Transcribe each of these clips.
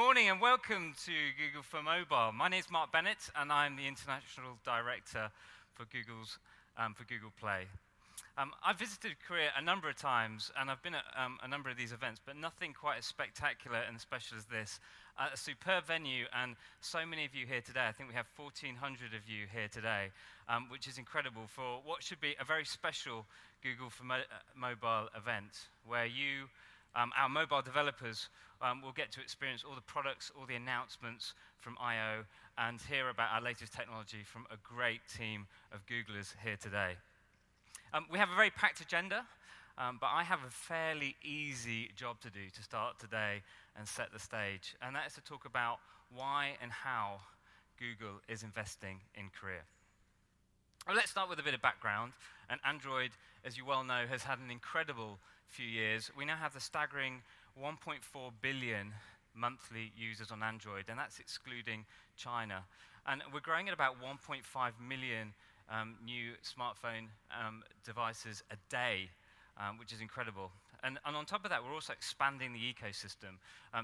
morning and welcome to Google for Mobile. My name is Mark Bennett and I'm the International Director for Google Play. I've visited Korea a number of times and I've been at a number of these events, but nothing quite as spectacular and special as this. A superb venue and so many of you here today. I think we have 1,400 of you here today, which is incredible for what should be a very special Google for Mobile event where you, our mobile developers, will get to experience all the products, all the announcements from I/O and hear about our latest technology from a great team of Googlers here today. We have a very packed agenda, but I have a fairly easy job to do to start today and set the stage, and that is to talk about why and how Google is investing in Korea. Well, let's start with a bit of background. And Android, as you well know, has had an incredible few years. We now have the staggering 1.4 billion monthly users on Android, and that's excluding China. And we're growing at about 1.5 million new smartphone devices a day, which is incredible. And on top of that, we're also expanding the ecosystem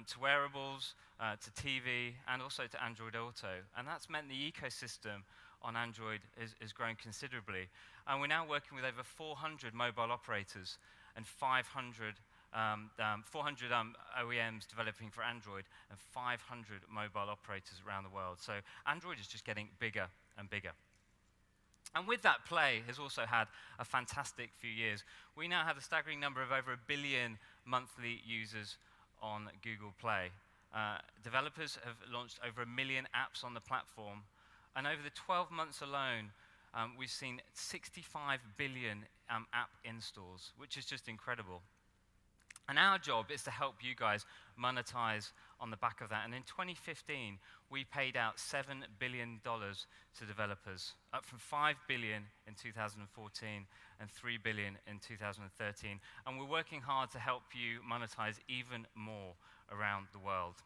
to wearables, to TV, and also to Android Auto. And that's meant the ecosystem on Android is growing considerably. And we're now working with over 400 mobile operators and 400 OEMs developing for Android and 500 mobile operators around the world. So Android is just getting bigger and bigger. And with that, Play has also had a fantastic few years. We now have a staggering number of over 1 billion monthly users on Google Play. Developers have launched over 1 million apps on the platform. And over the 12 months alone, we've seen 65 billion app installs, which is just incredible. And our job is to help you guys monetize on the back of that. And in 2015, we paid out $7 billion to developers, up from $5 billion in 2014 and $3 billion in 2013. And we're working hard to help you monetize even more around the world.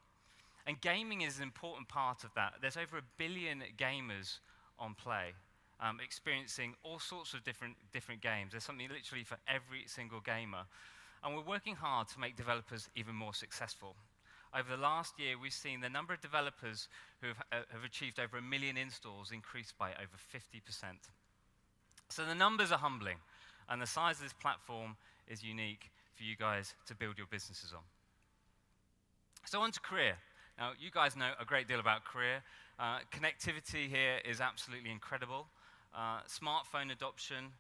And gaming is an important part of that. There's over 1 billion gamers on Play, experiencing all sorts of different games. There's something literally for every single gamer. And we're working hard to make developers even more successful. Over the last year, we've seen the number of developers who have achieved over 1 million installs increase by over 50%. So the numbers are humbling, and the size of this platform is unique for you guys to build your businesses on. So on to Korea. Now, you guys know a great deal about Korea. Connectivity here is absolutely incredible. Smartphone adoption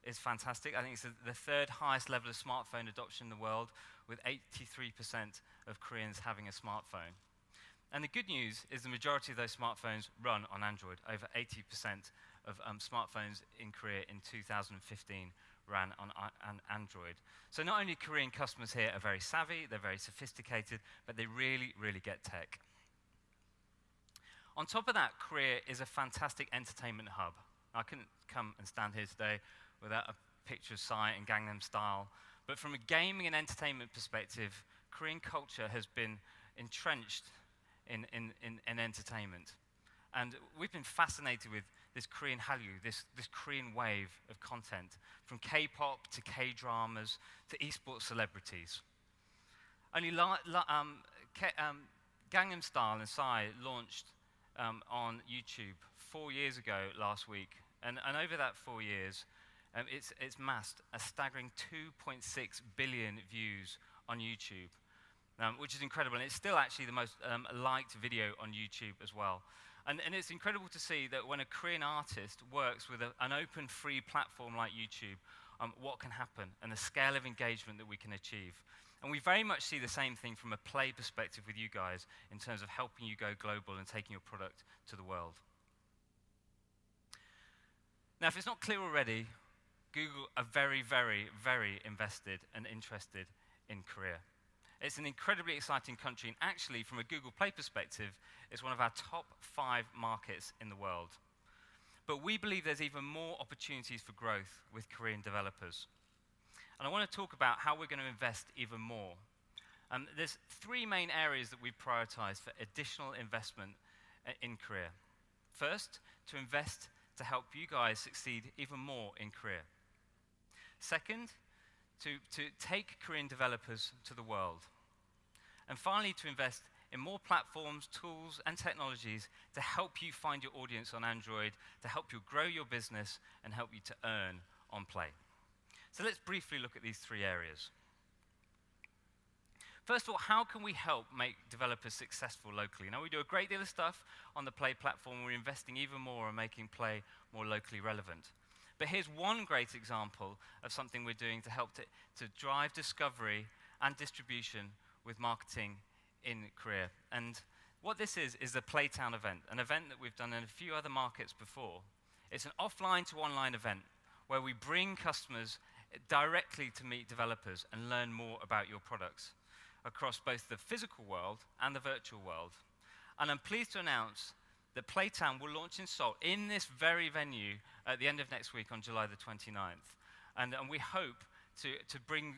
is fantastic. I think it's the third highest level of smartphone adoption in the world, with 83% of Koreans having a smartphone. And the good news is the majority of those smartphones run on Android. Over 80% of smartphones in Korea in 2015 ran on Android. So not only Korean customers here are very savvy, they're very sophisticated, but they really, really get tech. On top of that, Korea is a fantastic entertainment hub. I couldn't come and stand here today without a picture of Psy and Gangnam Style. But from a gaming and entertainment perspective, Korean culture has been entrenched in entertainment. And we've been fascinated with this Korean Hallyu, this Korean wave of content, from K-pop to K-dramas to esports celebrities. Only Gangnam Style and Psy launched on YouTube 4 years ago last week. And over that 4 years, it's massed a staggering 2.6 billion views on YouTube, which is incredible. And it's still actually the most liked video on YouTube as well. And it's incredible to see that when a Korean artist works with an open, free platform like YouTube, what can happen and the scale of engagement that we can achieve. And we very much see the same thing from a Play perspective with you guys in terms of helping you go global and taking your product to the world. Now, if it's not clear already, Google are very, very, very invested and interested in Korea. It's an incredibly exciting country, and actually, from a Google Play perspective, it's one of our top 5 markets in the world. But we believe there's even more opportunities for growth with Korean developers. And I want to talk about how we're going to invest even more. There's 3 main areas that we prioritize for additional investment in Korea. First, to invest to help you guys succeed even more in Korea. Second, to take Korean developers to the world. And finally, to invest in more platforms, tools, and technologies to help you find your audience on Android, to help you grow your business, and help you to earn on Play. So let's briefly look at these three areas. First of all, how can we help make developers successful locally? Now, we do a great deal of stuff on the Play platform. We're investing even more in making Play more locally relevant. But here's one great example of something we're doing to help to drive discovery and distribution with marketing in Korea. And what this is the Playtown event, an event that we've done in a few other markets before. It's an offline to online event where we bring customers directly to meet developers and learn more about your products across both the physical world and the virtual world. And I'm pleased to announce that Playtown will launch in Seoul in this very venue at the end of next week on July the 29th. And we hope to bring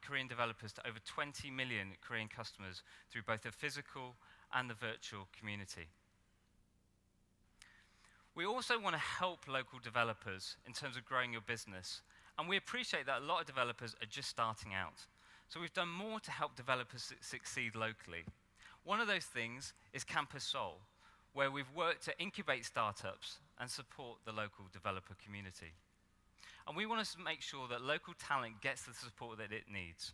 Korean developers to over 20 million Korean customers through both the physical and the virtual community. We also want to help local developers in terms of growing your business. And we appreciate that a lot of developers are just starting out. So we've done more to help developers succeed locally. One of those things is Campus Seoul, where we've worked to incubate startups and support the local developer community. And we want to make sure that local talent gets the support that it needs.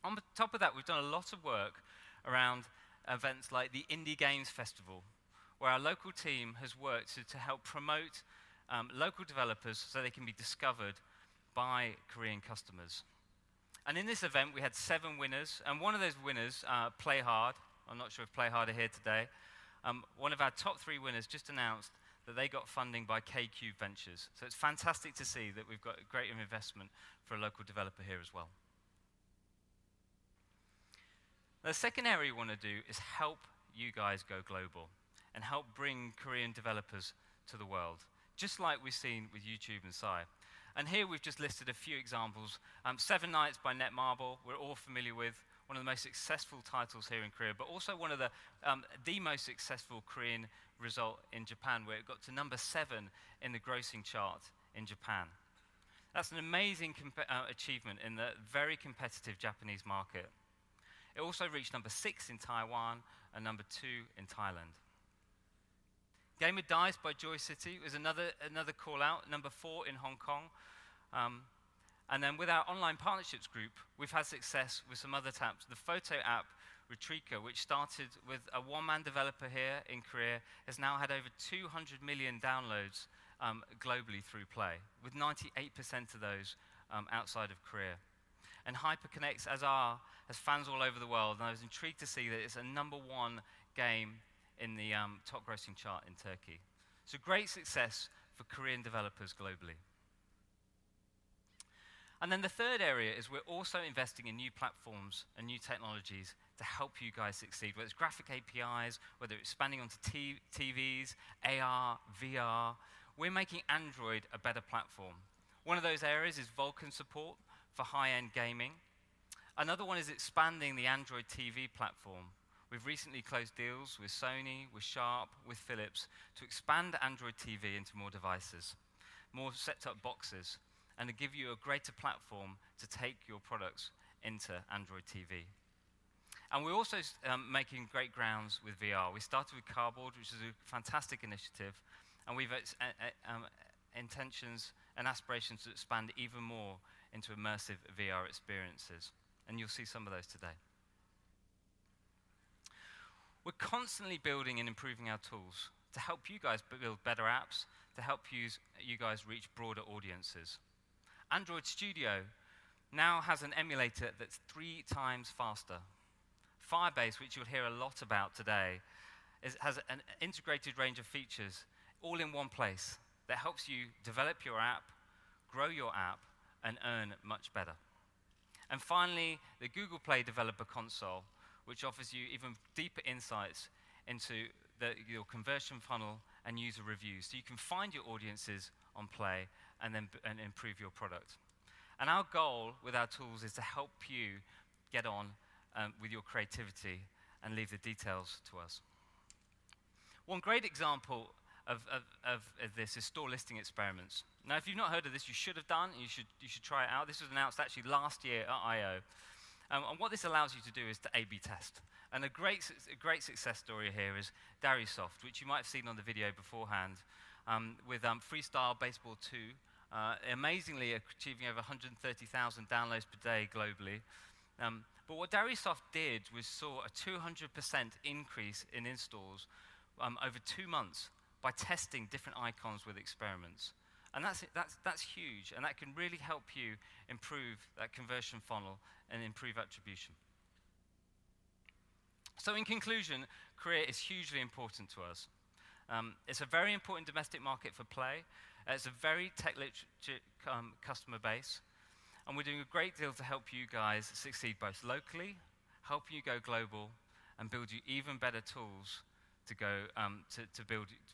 On top of that, we've done a lot of work around events like the Indie Games Festival, where our local team has worked to help promote local developers so they can be discovered by Korean customers. And in this event, we had 7 winners, and one of those winners, Play Hard, I'm not sure if Play Hard are here today, one of our top 3 winners just announced that they got funding by KQ Ventures. So it's fantastic to see that we've got a great investment for a local developer here as well. Now, the second area we want to do is help you guys go global and help bring Korean developers to the world, just like we've seen with YouTube and Psy. And here we've just listed a few examples. 7 Nights by Netmarble, we're all familiar with, one of the most successful titles here in Korea, but also one of the most successful Korean result in Japan, where it got to number 7 in the grossing chart in Japan. That's an amazing achievement in the very competitive Japanese market. It also reached number 6 in Taiwan and number 2 in Thailand. Game of Dice by Joy City was another call out, number 4 in Hong Kong. And then with our online partnerships group, we've had success with some other taps. The photo app, Retrika, which started with a one-man developer here in Korea, has now had over 200 million downloads globally through Play, with 98% of those outside of Korea. And HyperConnects, has fans all over the world, and I was intrigued to see that it's a number 1 game in the top grossing chart in Turkey. So great success for Korean developers globally. And then the third area is we're also investing in new platforms and new technologies to help you guys succeed, whether it's graphic APIs, whether it's expanding onto TVs, AR, VR. We're making Android a better platform. One of those areas is Vulkan support for high-end gaming. Another one is expanding the Android TV platform. We've recently closed deals with Sony, with Sharp, with Philips to expand Android TV into more devices, more set-top boxes, and to give you a greater platform to take your products into Android TV. And we're also making great grounds with VR. We started with Cardboard, which is a fantastic initiative, and we've intentions and aspirations to expand even more into immersive VR experiences. And you'll see some of those today. We're constantly building and improving our tools to help you guys build better apps, to help you guys reach broader audiences. Android Studio now has an emulator that's 3 times faster. Firebase, which you'll hear a lot about today, has an integrated range of features all in one place that helps you develop your app, grow your app, and earn much better. And finally, the Google Play Developer Console, which offers you even deeper insights into your conversion funnel and user reviews, so you can find your audiences on Play and improve your product. And our goal with our tools is to help you get on with your creativity and leave the details to us. One great example of this is store listing experiments. Now, if you've not heard of this, you should have done. You should try it out. This was announced actually last year at I/O. And what this allows you to do is to A/B test. And a great success story here is Darisoft, which you might have seen on the video beforehand, with Freestyle Baseball 2, amazingly achieving over 130,000 downloads per day globally. But what Darisoft did was saw a 200% increase in installs over 2 months by testing different icons with experiments. And that's huge, and that can really help you improve that conversion funnel and improve attribution. So in conclusion, Korea is hugely important to us. It's a very important domestic market for Play. It's a very tech-literate customer base. And we're doing a great deal to help you guys succeed both locally, help you go global, and build you even better tools to go to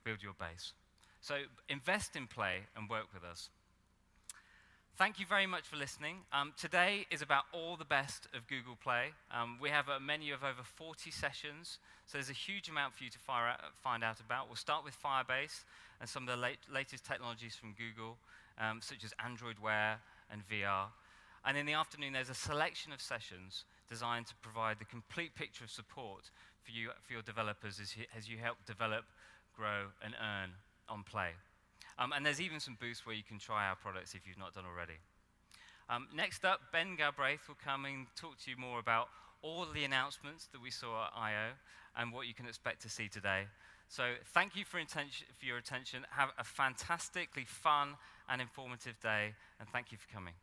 build your base. So invest in Play and work with us. Thank you very much for listening. Today is about all the best of Google Play. We have a menu of over 40 sessions, so there's a huge amount for you to find out about. We'll start with Firebase and some of the latest technologies from Google, such as Android Wear and VR. And in the afternoon, there's a selection of sessions designed to provide the complete picture of support for your developers as you help develop, grow, and earn on Play. And there's even some booths where you can try our products if you've not done already. Next up, Ben Galbraith will come and talk to you more about all the announcements that we saw at I/O and what you can expect to see today. So thank you for your attention. Have a fantastically fun and informative day, and thank you for coming.